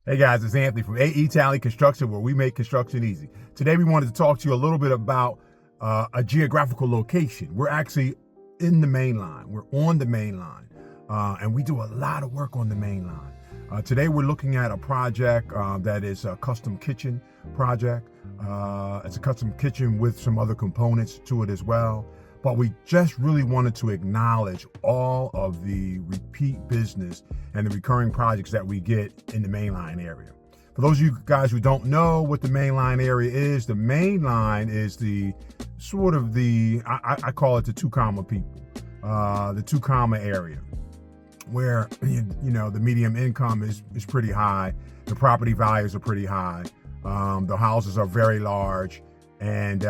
Hey guys, it's Anthony from Talley Construction, where we make construction easy. Today we wanted to talk to you a little bit about a geographical location. We're actually in the main line. We're on the main line, and we do a lot of work on the main line. Today we're looking at a project that is a custom kitchen project. It's a custom kitchen with some other components to it as well. But we just really wanted to acknowledge all of the repeat business and the recurring projects that we get in the mainline area. For those of you guys who don't know what the mainline area is, the mainline is the sort of I call it the 2 comma people, the 2 comma area, where the medium income is pretty high, the property values are pretty high, the houses are very large, and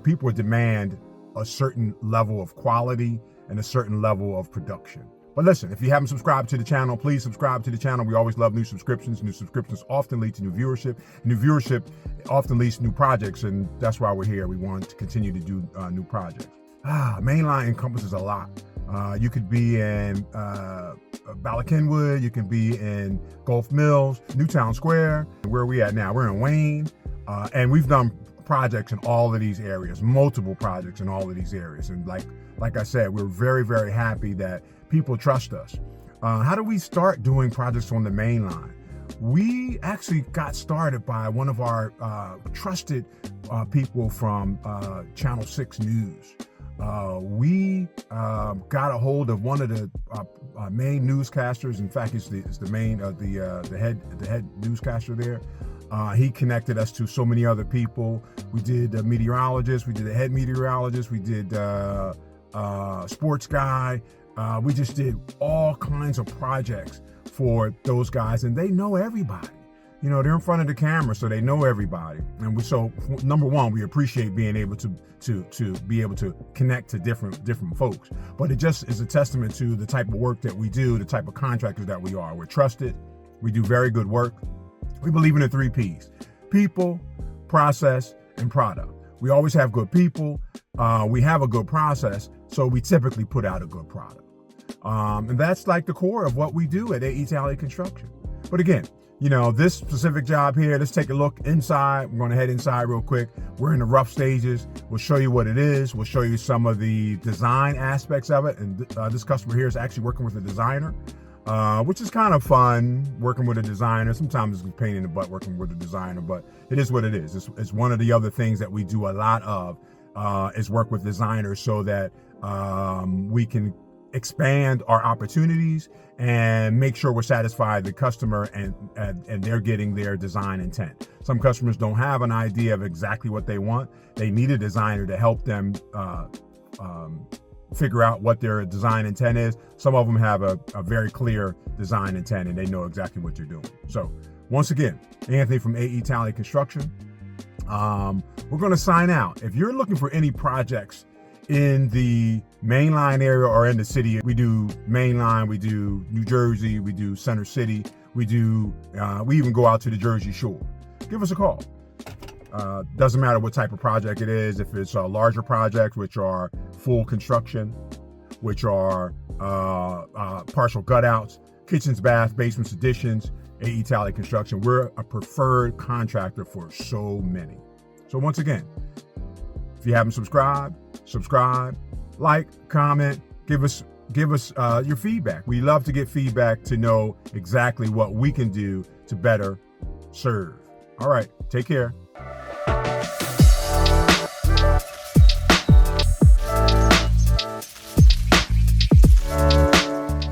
people demand a certain level of quality and a certain level of production. But listen, if you haven't subscribed to the channel, please subscribe to the channel. We always love new subscriptions. New subscriptions often lead to new viewership. New viewership often leads to new projects, and that's why we're here. We want to continue to do new projects. Mainline encompasses a lot. You could be in Bala Cynwyd, you can be in Gulf Mills, Newtown Square. Where are we at now? We're in Wayne, and we've done projects in all of these areas, multiple projects in all of these areas. And like I said, we're very, very happy that people trust us. How do we start doing projects on the main line? We actually got started by one of our trusted people from Channel 6 News. We got a hold of one of the main newscasters. In fact, it's the main the head newscaster there. He connected us to so many other people. We did a meteorologist, we did a head meteorologist, we did sports guy. We just did all kinds of projects for those guys, and they know everybody. They're in front of the camera, so they know everybody. And so number one, we appreciate being able to be able to connect to different folks. But it just is a testament to the type of work that we do, the type of contractors that we are. We're trusted. We do very good work. We believe in the 3 Ps: people, process, and product. We always have good people. We have a good process, so we typically put out a good product. And that's like the core of what we do at Talley Construction. But again, this specific job here, let's take a look inside. We're going to head inside real quick. We're in the rough stages. We'll show you what it is. We'll show you some of the design aspects of it. And this customer here is actually working with a designer, which is kind of fun, working with a designer. Sometimes it's a pain in the butt working with a designer, but it is what it is. It's one of the other things that we do a lot of, is work with designers so that we can expand our opportunities and make sure we're satisfied the customer and they're getting their design intent. Some customers don't have an idea of exactly what they want. They need a designer to help them figure out what their design intent is. Some of them have a very clear design intent and they know exactly what they're doing. So once again, Anthony from Talley Construction. We're going to sign out. If you're looking for any projects in the mainline area or in the city, we do mainline, we do New Jersey, we do Center City, we even go out to the Jersey Shore. Give us a call. Doesn't matter what type of project it is. If it's a larger project, which are full construction, which are partial gutouts, kitchens, baths, basements, additions, Talley Construction. We're a preferred contractor for so many. So once again, if you haven't subscribed, subscribe, like, comment, give us your feedback. We love to get feedback to know exactly what we can do to better serve. All right, take care.